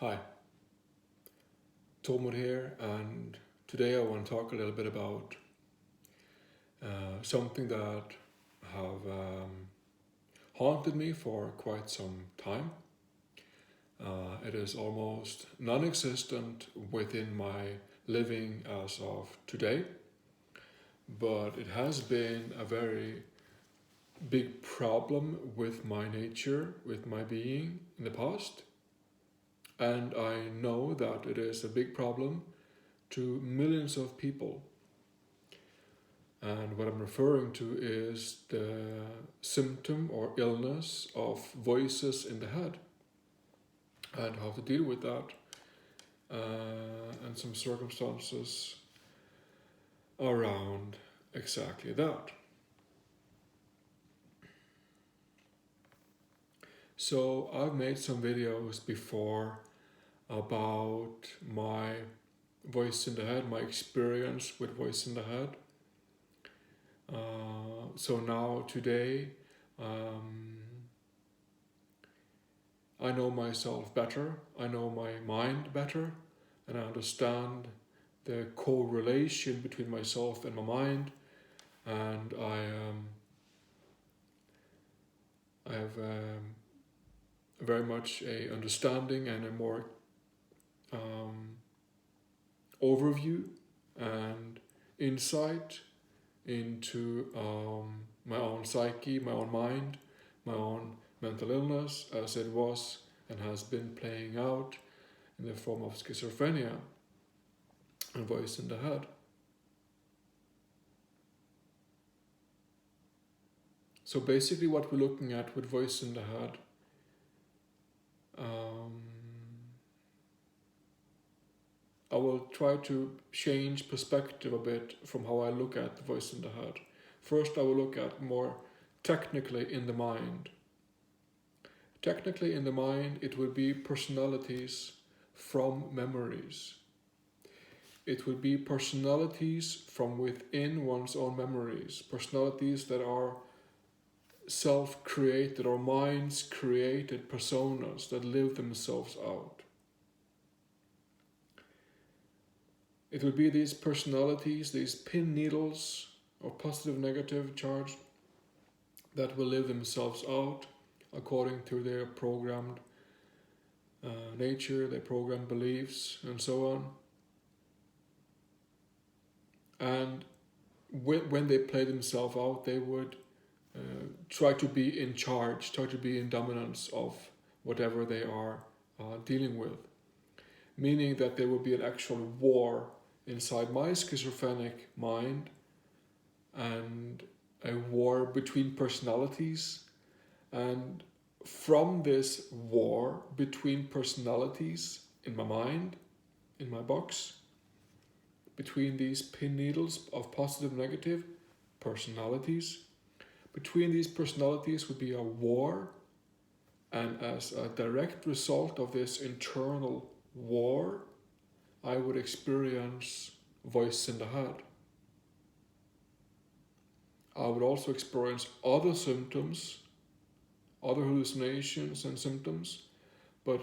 Hi, Tormod here, and today I want to talk a little bit about something that have haunted me for quite some time. It is almost non-existent within my living as of today, but it has been a very big problem with my nature, with my being in the past. And I know that it is a big problem to millions of people. And what I'm referring to is the symptom or illness of voices in the head and how to deal with that, and some circumstances around exactly that. So I've made some videos before about my voice in the head, my experience with voice in the head. So now today, I know myself better, I know my mind better, and I understand the correlation between myself and my mind, and I have very much a understanding and a more overview and insight into my own psyche, my own mind, my own mental illness as it was and has been playing out in the form of schizophrenia and voice in the head. So basically what we're looking at with voice in the head, I will try to change perspective a bit from how I look at the voice in the head. First I will look at more technically in the mind. Technically in the mind it will be personalities from memories. It will be personalities from within one's own memories, personalities that are self-created or minds created personas that live themselves out. It will be these personalities, these pin needles of positive negative charge that will live themselves out according to their programmed nature, their programmed beliefs, and so on. And when they play themselves out, they would try to be in charge, try to be in dominance of whatever they are dealing with. Meaning that there will be an actual war inside my schizophrenic mind and a war between personalities. And from this war between personalities in my mind, in my box, between these pin needles of positive negative personalities, between these personalities would be a war, and as a direct result of this internal war, I would experience voice in the head. I would also experience other symptoms, other hallucinations and symptoms, but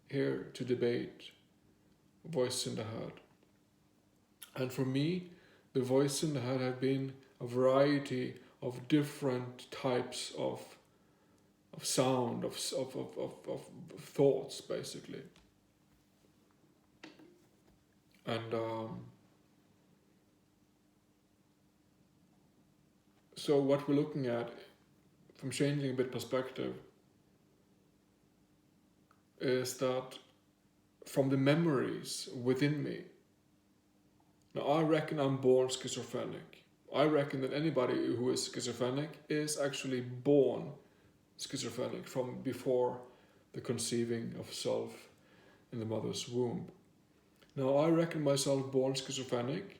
here to debate voice in the head. And for me, the voice in the head have been a variety of different types of sound, of thoughts, basically. And so what we're looking at, from changing a bit perspective, is that from the memories within me. Now I reckon I'm born schizophrenic. I reckon that anybody who is schizophrenic is actually born schizophrenic from before the conceiving of self in the mother's womb. Now I reckon myself born schizophrenic,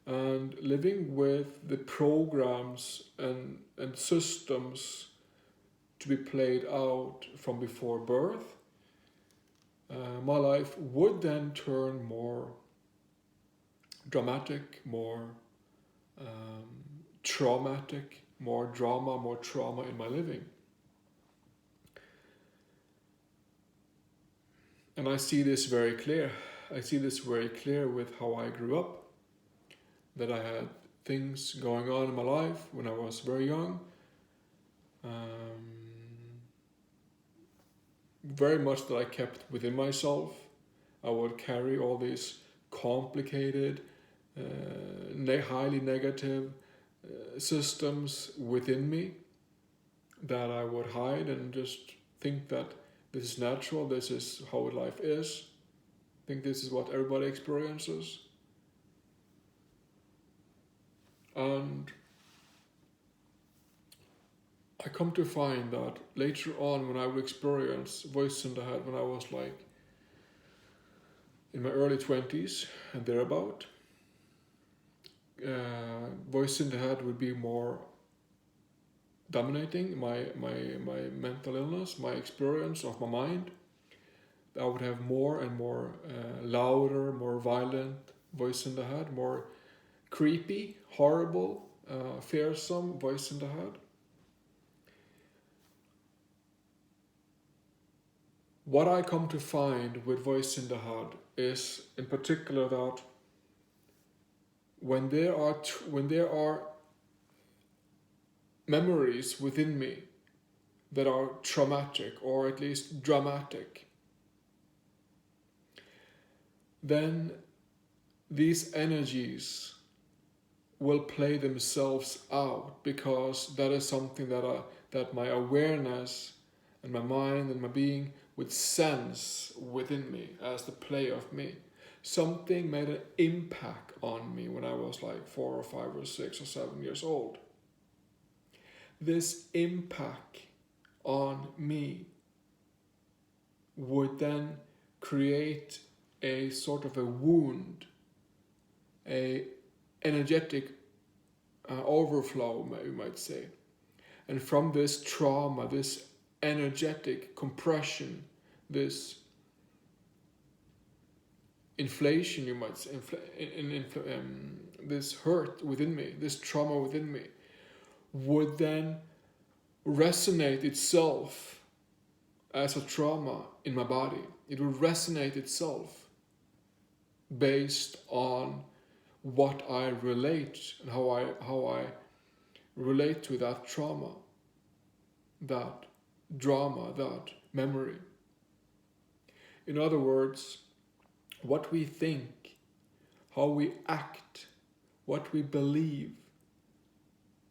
and living with the programs and systems to be played out from before birth, my life would then turn more dramatic, more traumatic, more drama, more trauma in my living. And I see this very clear. I see this very clear with how I grew up, that I had things going on in my life when I was very young. Very much that I kept within myself. I would carry all these complicated, highly negative systems within me that I would hide and just think that this is natural, this is how life is. I think this is what everybody experiences. And I come to find that later on, when I would experience voice in the head when I was like in my early 20s and thereabout, voice in the head would be more dominating my mental illness, my experience of my mind. I would have more and more louder, more violent voice in the head, more creepy, horrible, fearsome voice in the head. What I come to find with voice in the head is, in particular, that when there are memories within me that are traumatic or at least dramatic, then these energies will play themselves out, because that is something that my awareness and my mind and my being would sense within me as the play of me. Something made an impact on me when I was like 4 or 5 or 6 or 7 years old. This impact on me would then create a sort of a wound, a energetic overflow, you might say. And from this trauma, this energetic compression, this inflation, you might say, this hurt within me, this trauma within me, would then resonate itself as a trauma in my body. It would resonate itself based on what I relate and how I relate to that trauma, that drama, that memory. In other words, what we think, how we act, what we believe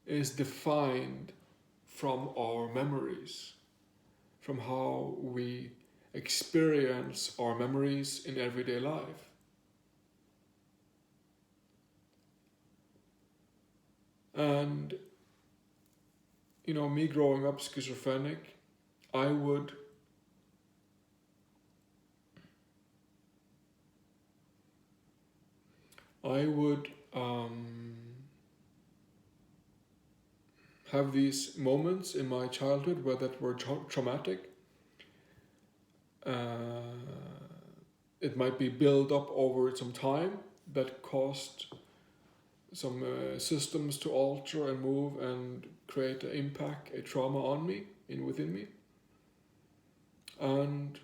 is defined from our memories, from how we experience our memories in everyday life. And, me growing up schizophrenic, I would have these moments in my childhood that were traumatic. It might be built up over some time that caused some systems to alter and move and create an impact, a trauma on me, within me. And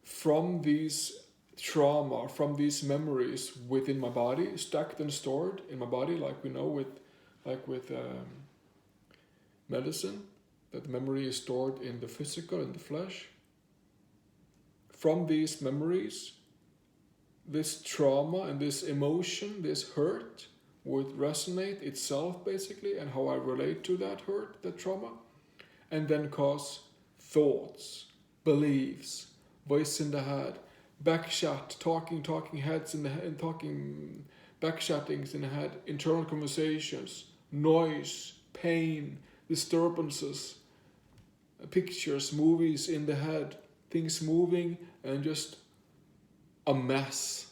from these trauma, from these memories within my body, stacked and stored in my body, like we know with medicine, that memory is stored in the physical, in the flesh. From these memories, this trauma and this emotion, this hurt, would resonate itself basically, and how I relate to that hurt, that trauma, and then cause thoughts, beliefs, voice in the head, backchat, talking heads in the head, talking backchattings in the head, internal conversations, noise, pain, disturbances, pictures, movies in the head, things moving, and just a mess,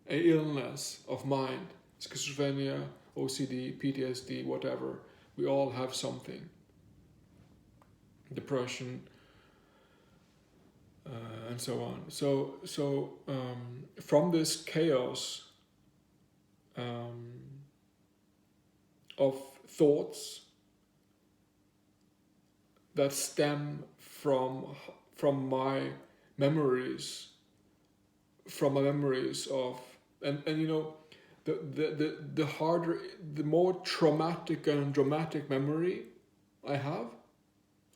an illness of mind, schizophrenia, OCD, PTSD, whatever. We all have something. Depression, and so on. So from this chaos of thoughts that stem from my memories from my memories of, and you know, the harder, the more traumatic and dramatic memory I have,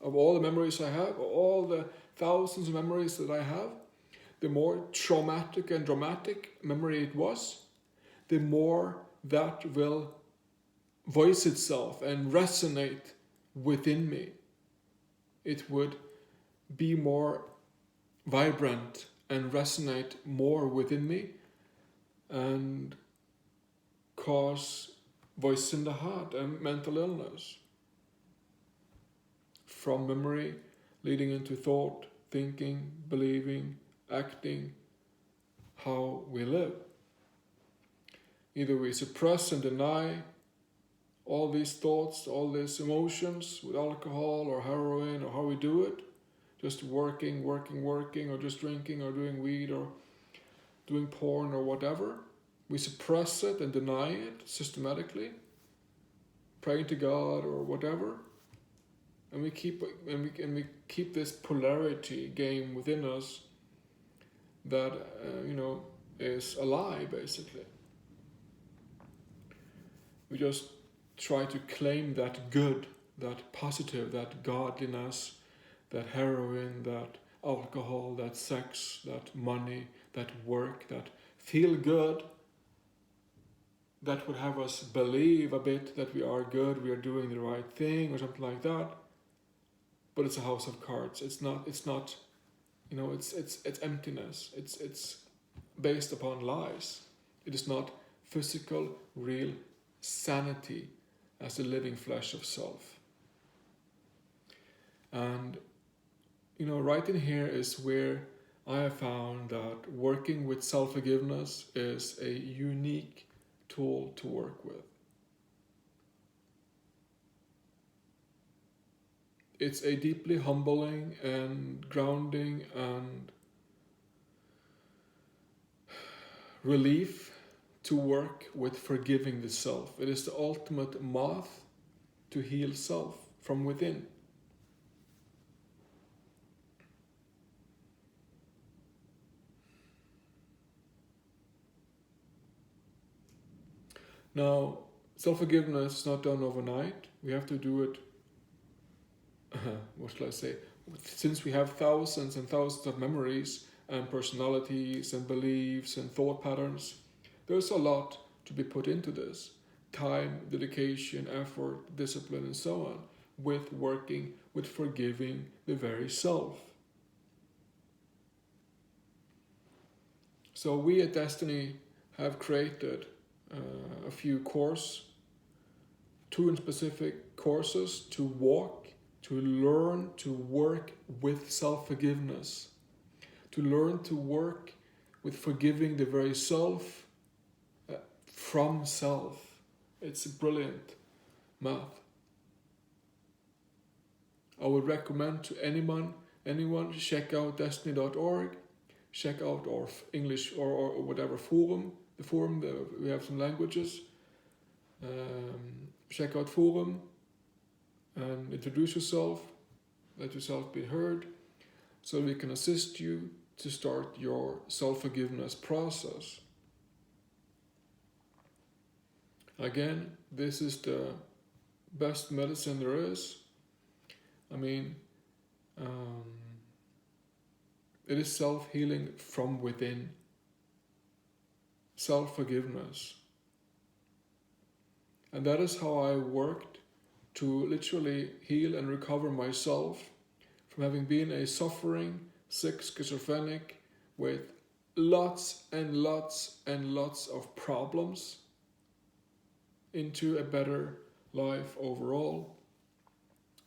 of all the memories I have, all the thousands of memories that I have, the more traumatic and dramatic memory it was, the more that will voice itself and resonate within me. It would be more vibrant and resonate more within me and cause voice in the heart and mental illness. From memory leading into thought, thinking, believing, acting, how we live. Either we suppress and deny all these thoughts, all these emotions with alcohol or heroin, or how we do it, just working, or just drinking or doing weed or doing porn or whatever. We suppress it and deny it systematically, praying to God or whatever, and we keep this polarity game within us that is a lie, basically. We just try to claim that good, that positive, that godliness, that heroin, that alcohol, that sex, that money, that work, that feel good, that would have us believe a bit that we are good, we are doing the right thing or something like that. But it's a house of cards. It's not it's emptiness. It's based upon lies. It is not physical, real sanity as the living flesh of self. And right in here is where I have found that working with self-forgiveness is a unique tool to work with. It's a deeply humbling and grounding and relief to work with forgiving the self. It is the ultimate math to heal self from within. Now, self-forgiveness is not done overnight. We have to do it, what shall I say? Since we have thousands and thousands of memories and personalities and beliefs and thought patterns, there's a lot to be put into this. Time, dedication, effort, discipline, and so on, with working, with forgiving the very self. So we at Destiny have created a few two in specific courses to walk, to learn to work with self-forgiveness, to learn to work with forgiving the very self from self. It's brilliant math. I would recommend to anyone to check out destiny.org, check out our English or whatever forum, the forum, we have some languages. Check out forum and introduce yourself, let yourself be heard, so we can assist you to start your self-forgiveness process. Again, this is the best medicine there is. It is self-healing from within. Self-forgiveness. And that is how I worked to literally heal and recover myself from having been a suffering, sick schizophrenic with lots and lots and lots of problems into a better life overall,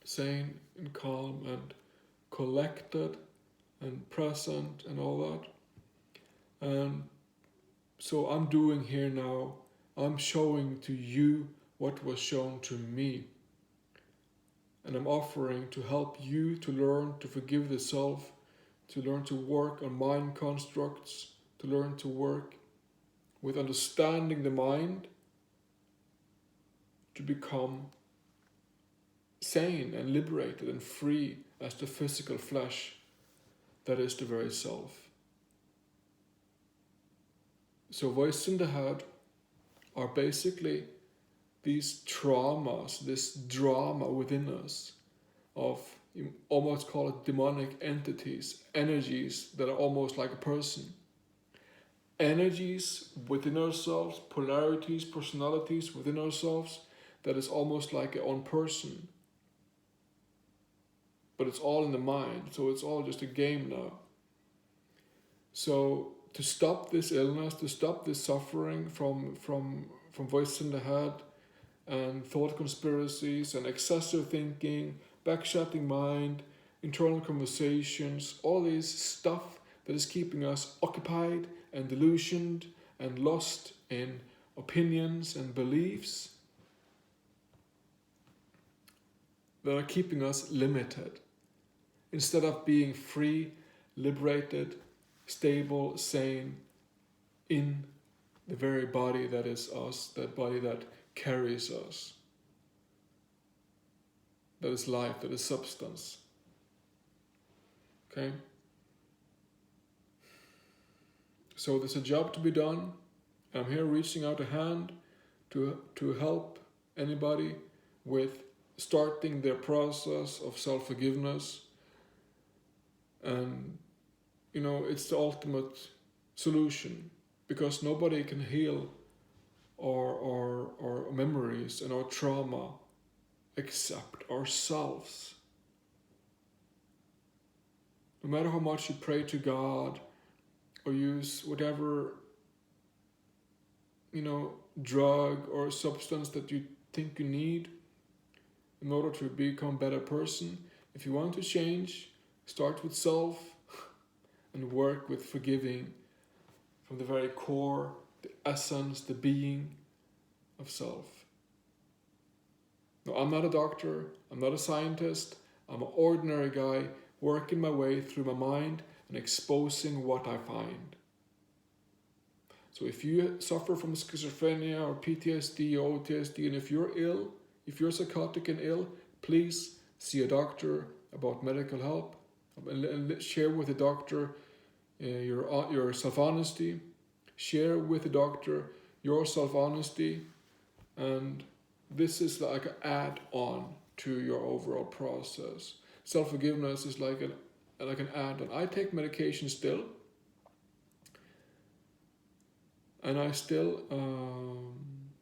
sane and calm and collected and present and all that. And so I'm doing here now, I'm showing to you what was shown to me. And I'm offering to help you to learn to forgive the self, to learn to work on mind constructs, to learn to work with understanding the mind, to become sane and liberated and free as the physical flesh that is the very self. So voices in the head are basically these traumas, this drama within us of, you almost call it demonic entities, energies that are almost like a person. Energies within ourselves, polarities, personalities within ourselves that is almost like our own person. But it's all in the mind, so it's all just a game now. So to stop this illness, to stop this suffering from voices in the head and thought conspiracies and excessive thinking, backshotting mind, internal conversations, all this stuff that is keeping us occupied and delusioned and lost in opinions and beliefs that are keeping us limited. Instead of being free, liberated, stable, sane in the very body that is us, that body that carries us, that is life, that is substance. Okay? So there's a job to be done. I'm here reaching out a hand to help anybody with starting their process of self-forgiveness. And it's the ultimate solution, because nobody can heal our memories and our trauma except ourselves. No matter how much you pray to God or use whatever drug or substance that you think you need in order to become a better person, if you want to change, start with self and work with forgiving from the very core, the essence, the being of self. No, I'm not a doctor, I'm not a scientist, I'm an ordinary guy working my way through my mind and exposing what I find. So if you suffer from schizophrenia or PTSD or OTSD, and if you're ill, if you're psychotic and ill, please see a doctor about medical help, and share with the doctor your self-honesty. Share with the doctor your self-honesty, and this is like an add-on to your overall process. Self-forgiveness is like an add-on. I take medication still, and I still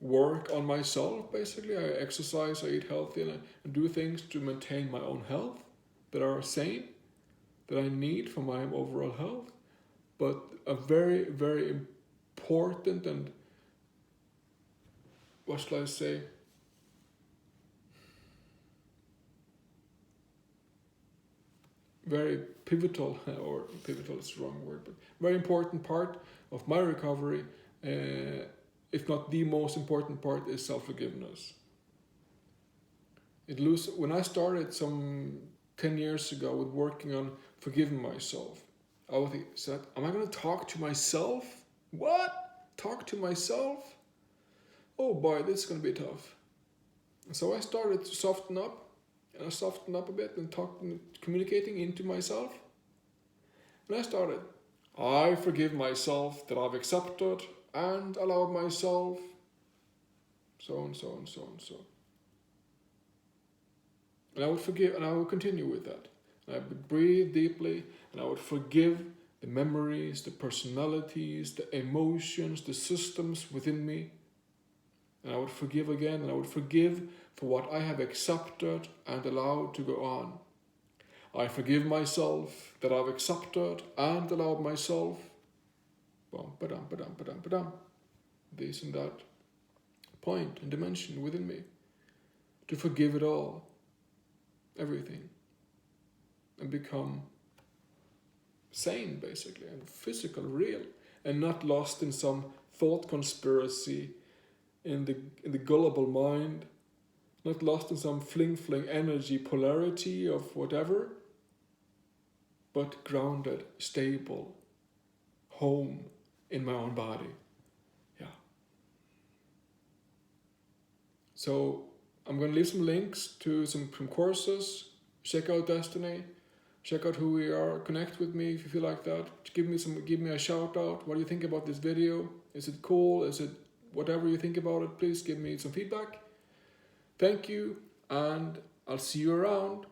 work on myself, basically. I exercise, I eat healthy, and I do things to maintain my own health that are sane, that I need for my overall health. But a very, very important and, what shall I say, very pivotal, or pivotal is the wrong word, but very important part of my recovery, if not the most important part, is self-forgiveness. When I started some 10 years ago with working on forgiving myself, I would think, am I going to talk to myself? What? Talk to myself? Oh boy, this is going to be tough. And so I started to soften up, and I softened up a bit and communicating into myself. And I started, I forgive myself that I've accepted and allowed myself, so and so and so and so. And I would forgive, and I would continue with that. And I would breathe deeply, and I would forgive the memories, the personalities, the emotions, the systems within me. And I would forgive again, and I would forgive for what I have accepted and allowed to go on. I forgive myself that I've accepted and allowed myself, this and that point and dimension within me, to forgive it all, everything, and become sane, basically, and physical, real, and not lost in some thought conspiracy in the gullible mind, not lost in some fling energy polarity of whatever, but grounded, stable, home in my own body. Yeah. So I'm going to leave some links to some courses. Check out Destiny. Check out who we are. Connect with me if you feel like that. Give me a shout out. What do you think about this video? Is it cool? Is it whatever you think about it? Please give me some feedback. Thank you, and I'll see you around.